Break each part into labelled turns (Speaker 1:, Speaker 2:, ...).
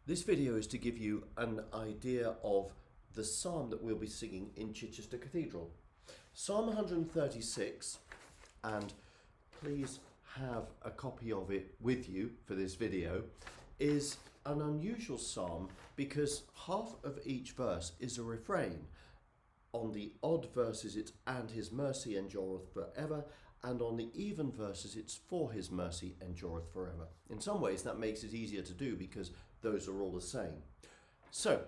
Speaker 1: This video is to give you an idea of the psalm that we'll be singing in Chichester Cathedral. Psalm 136, and please have a copy of it with you for this video, is an unusual psalm because half of each verse is a refrain. On the odd verses it's "and his mercy endureth forever", and on the even verses it's "for his mercy endureth forever". In some ways that makes it easier to do because those are all the same. So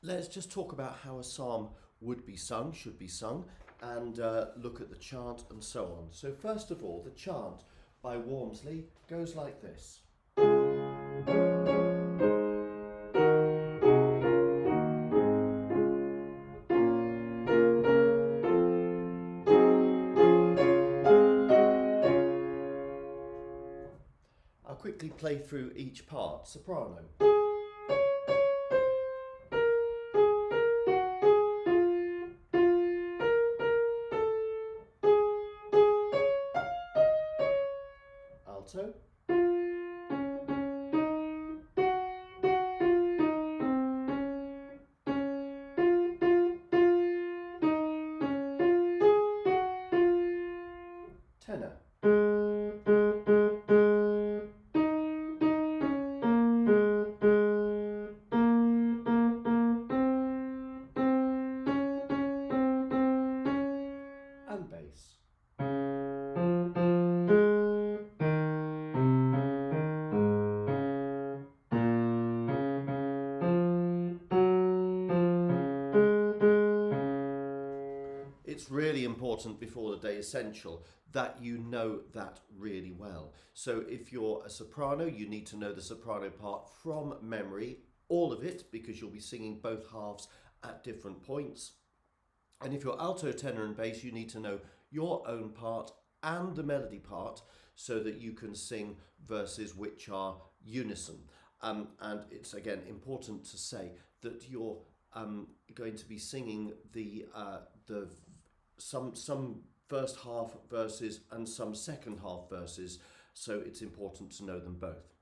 Speaker 1: let's just talk about how a psalm would be sung, should be sung, and look at the chant and so on. So first of all, the chant by Walmsley goes like this. I'll quickly play through each part. Soprano. Alto. Tenor. And bass. It's really important before the day essential that you know that really well. So if you're a soprano, you need to know the soprano part from memory, all of it, because you'll be singing both halves at different points. And if you're alto, tenor and bass, you need to know your own part and the melody part so that you can sing verses which are unison. And it's again important to say that you're going to be singing some first half verses and some second half verses, so it's important to know them both.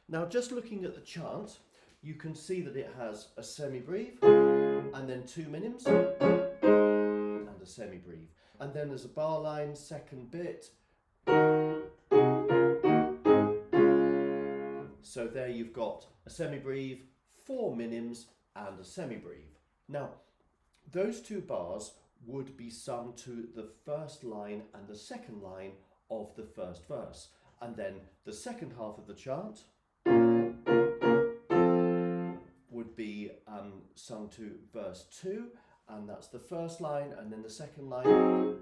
Speaker 1: Now, just looking at the chant, you can see that it has a semi-breve and then two minims and a semi-breve, and then there's a bar line second bit. So there you've got a semi-breve, four minims and a semi-breve. Now, those two bars would be sung to the first line and the second line of the first verse, and then the second half of the chant would be sung to verse 2, and that's the first line, and then the second line.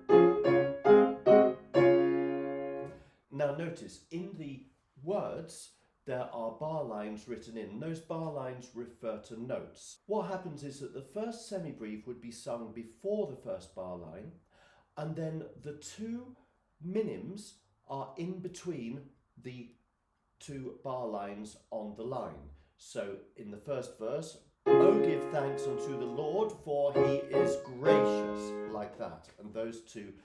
Speaker 1: Now notice, in the words there are bar lines written in. Those bar lines refer to notes. What happens is that the first semi-breve would be sung before the first bar line, and then the two minims are in between the two bar lines on the line. So in the first verse, "Oh, give thanks unto the Lord, for he is gracious," like that. And those two,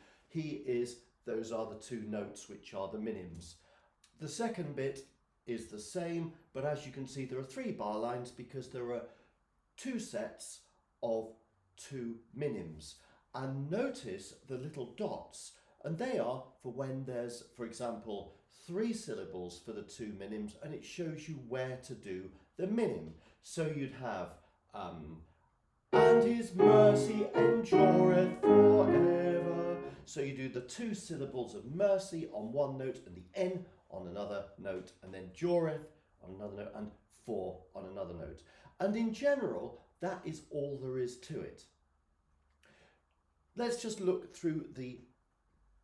Speaker 1: those are the two notes which are the minims. The second bit is the same, but as you can see there are three bar lines because there are two sets of two minims. And notice the little dots, and they are for when there's, for example, three syllables for the two minims, and it shows you where to do the minim. So you'd have "and his mercy endureth forever". So you do the two syllables of mercy on one note and the N on another note, and then "dureth" on another note, and "for" on another note. And in general, that is all there is to it. Let's just look through the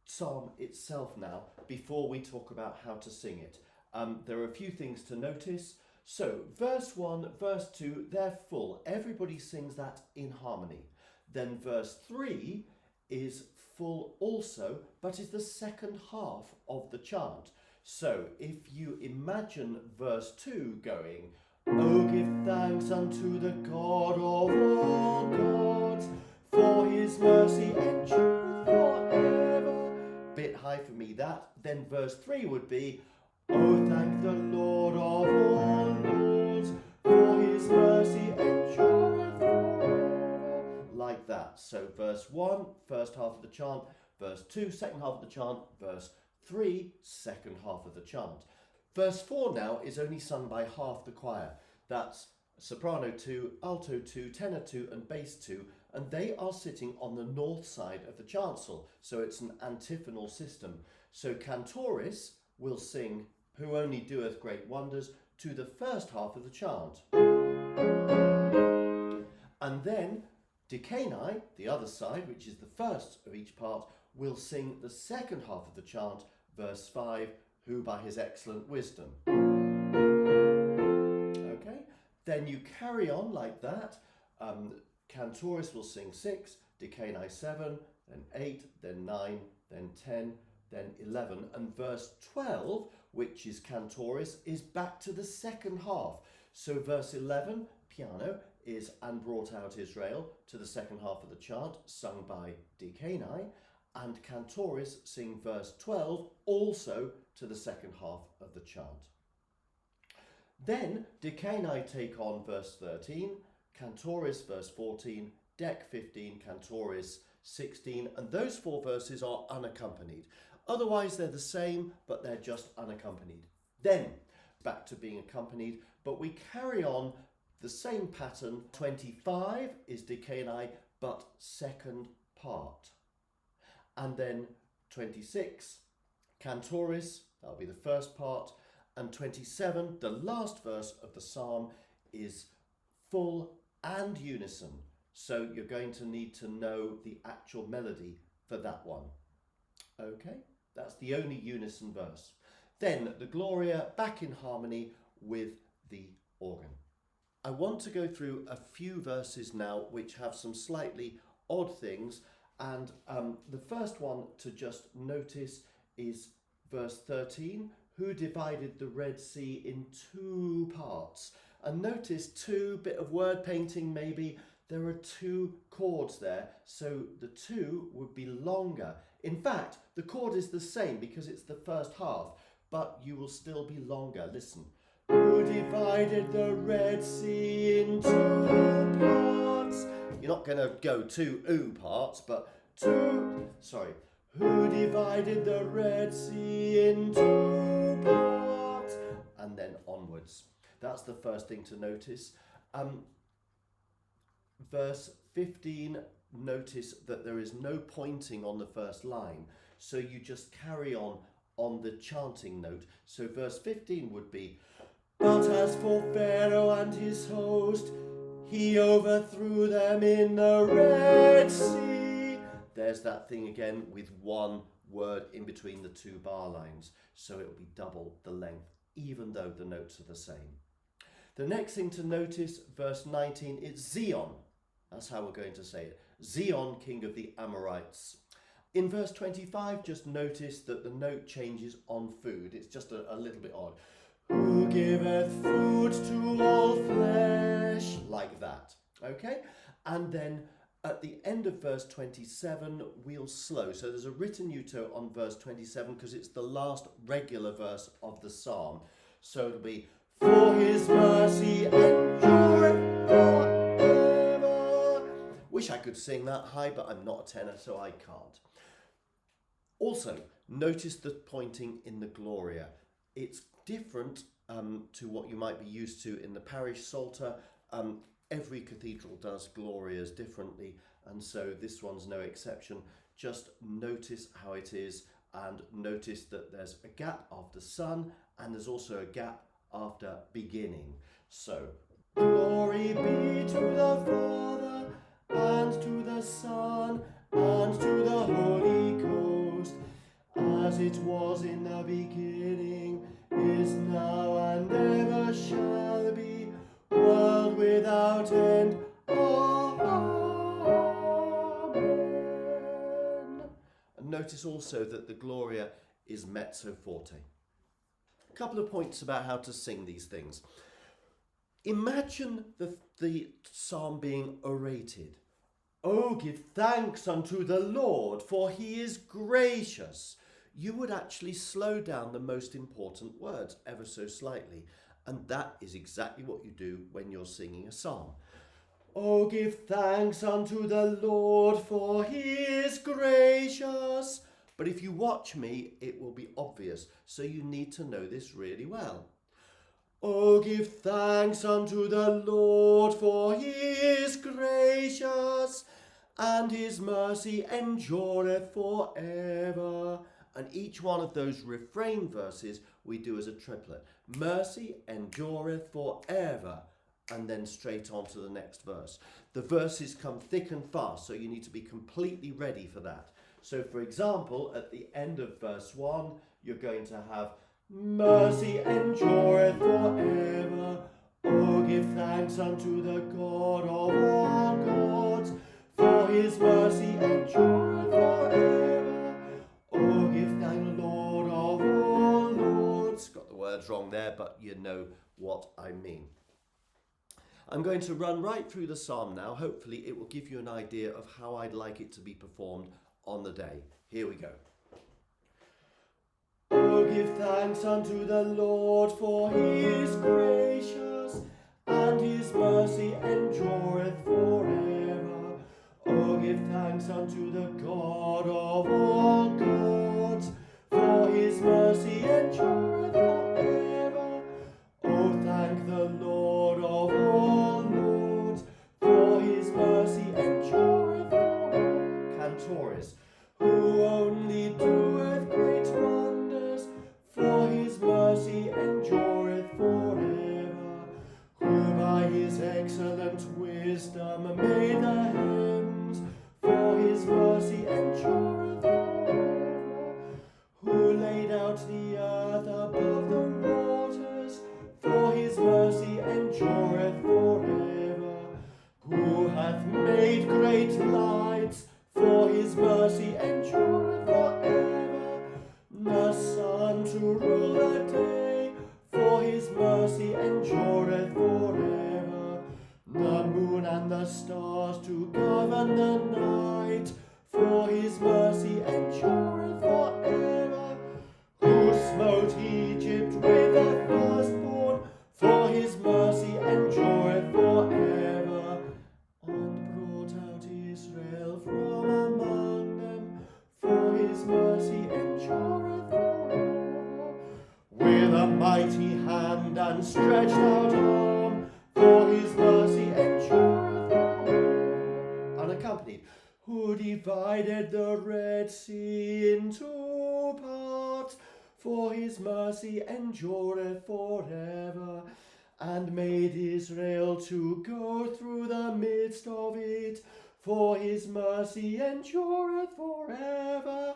Speaker 1: psalm itself now before we talk about how to sing it. There are a few things to notice. So verse 1, verse 2, they're full. Everybody sings that in harmony. Then verse 3 is full also, but is the second half of the chant. So if you imagine verse 2 going, "Oh, give thanks unto the God of all gods, for his mercy endureth forever", bit high for me that, then verse 3 would be, "Oh, thank the Lord of all lords, So verse 1, first half of the chant, verse 2, second half of the chant, verse 3, second half of the chant. Verse 4 now is only sung by half the choir. That's soprano 2, alto 2, tenor 2 and bass 2, and they are sitting on the north side of the chancel, so it's an antiphonal system. So cantoris will sing "Who Only Doeth Great Wonders" to the first half of the chant. And then decani, the other side, which is the first of each part, will sing the second half of the chant, verse 5, "Who by his excellent wisdom." Okay, then you carry on like that. Cantoris will sing 6, decani 7, then 8, then 9, then 10, then 11, and verse 12, which is cantoris, is back to the second half. So verse 11, piano, is "And brought out Israel" to the second half of the chant, sung by decani, and cantoris sing verse 12 also to the second half of the chant. Then decani take on verse 13, cantoris verse 14, dec 15, cantoris 16, and those 4 verses are unaccompanied. Otherwise they're the same, but they're just unaccompanied. Then back to being accompanied, but we carry on the same pattern. 25 is decani, but second part. And then 26, cantoris, that'll be the first part, and 27, the last verse of the psalm, is full and unison. So you're going to need to know the actual melody for that one. Okay, that's the only unison verse. Then the Gloria back in harmony with the organ. I want to go through a few verses now which have some slightly odd things, and the first one to just notice is verse 13, "Who divided the Red Sea in 2 parts?" And notice 2, bit of word painting maybe, there are 2 chords there, so the 2 would be longer. In fact, the chord is the same because it's the first half, but you will still be longer. Listen. Who divided the Red Sea in 2 parts? You're not going to go 2 ooh parts, but 2, sorry. Who divided the Red Sea in 2 parts? And then onwards. That's the first thing to notice. Verse 15, notice that there is no pointing on the first line. So you just carry on the chanting note. So verse 15 would be, "But as for Pharaoh and his host, he overthrew them in the Red Sea." There's that thing again with 1 word in between the 2 bar lines. So it will be double the length, even though the notes are the same. The next thing to notice, verse 19, is Zion. That's how we're going to say it. Zion, king of the Amorites. In verse 25, just notice that the note changes on food. It's just a little bit odd. "Who giveth food to all flesh?" Like that. Okay? And then at the end of verse 27, we'll slow. So there's a ritenuto on verse 27 because it's the last regular verse of the psalm. So it'll be, "For his mercy endureth forever." Wish I could sing that high, but I'm not a tenor, so I can't. Also, notice the pointing in the Gloria. It's different to what you might be used to in the parish psalter. Every cathedral does Glorias differently, and so this one's no exception. Just notice how it is, and notice that there's a gap after Son, and there's also a gap after beginning. So, "Glory be to the Father, and to the Son, and to the Holy Ghost, as it was in the beginning, is now, and ever shall be, world without end. Amen." And notice also that the Gloria is mezzo forte. A couple of points about how to sing these things. Imagine the psalm being orated. "Oh, give thanks unto the Lord, for he is gracious." You would actually slow down the most important words ever so slightly. And that is exactly what you do when you're singing a psalm. Oh, give thanks unto the Lord, for he is gracious. But if you watch me, it will be obvious, so you need to know this really well. Oh, give thanks unto the Lord, for he is gracious, and his mercy endureth forever. And each one of those refrain verses we do as a triplet. Mercy endureth forever, and then straight on to the next verse. The verses come thick and fast, so you need to be completely ready for that. So, for example, at the end of verse 1, you're going to have mercy endureth forever. Oh, give thanks unto the God of all gods, for his mercy endureth forever. Oh, give thanks, Lord of all lords. Got the words wrong there, but you know what I mean. I'm going to run right through the psalm now. Hopefully it will give you an idea of how I'd like it to be performed on the day. Here we go. Oh, give thanks unto the Lord, for he is gracious, and his mercy endureth forever. Oh, give thanks unto the God of all gods, for his mercy endureth forever. Oh, thank the Lord of all lords, for his mercy endureth forever. Cantoris, who only doeth great wonders, for his mercy endureth forever. Who by his excellent wisdom made the heavens, for his mercy endureth forever. Who laid out the earth above the waters, for his mercy endureth forever. Who hath made great lights, for his mercy endureth forever. The sun to rule the day, for his mercy endureth forever. The moon and the stars to govern the night, for his mercy endureth forever. Who smote Egypt with the firstborn, for his mercy endureth forever. And brought out Israel from among them, for his mercy endureth forever. With a mighty hand and stretched out arm, for his mercy endureth forever. Unaccompanied. Who divided the Red Sea into parts, for his mercy endureth forever, and made Israel to go through the midst of it, for his mercy endureth forever.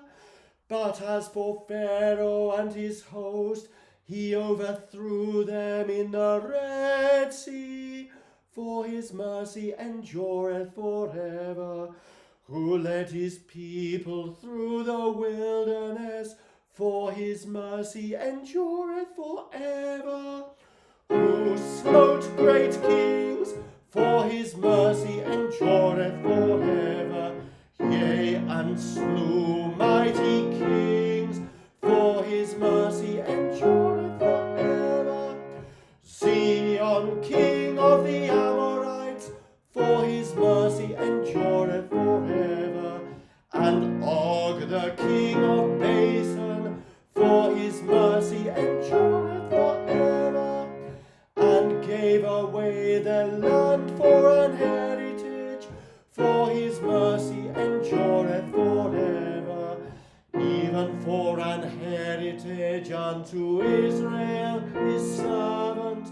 Speaker 1: But as for Pharaoh and his host, he overthrew them in the Red Sea, for his mercy endureth forever. Who led his people through the wilderness, for his mercy endureth forever. Who smote great kings, for his mercy endureth forever. Yea, and slew mighty kings, for his mercy endureth forever. Zion, king of the Amorites, for his mercy endureth forever. And Og, the king of Bashan, for his mercy endureth forever. And gave away their land for an heritage, for his mercy endureth forever. Even for an heritage unto Israel his servant,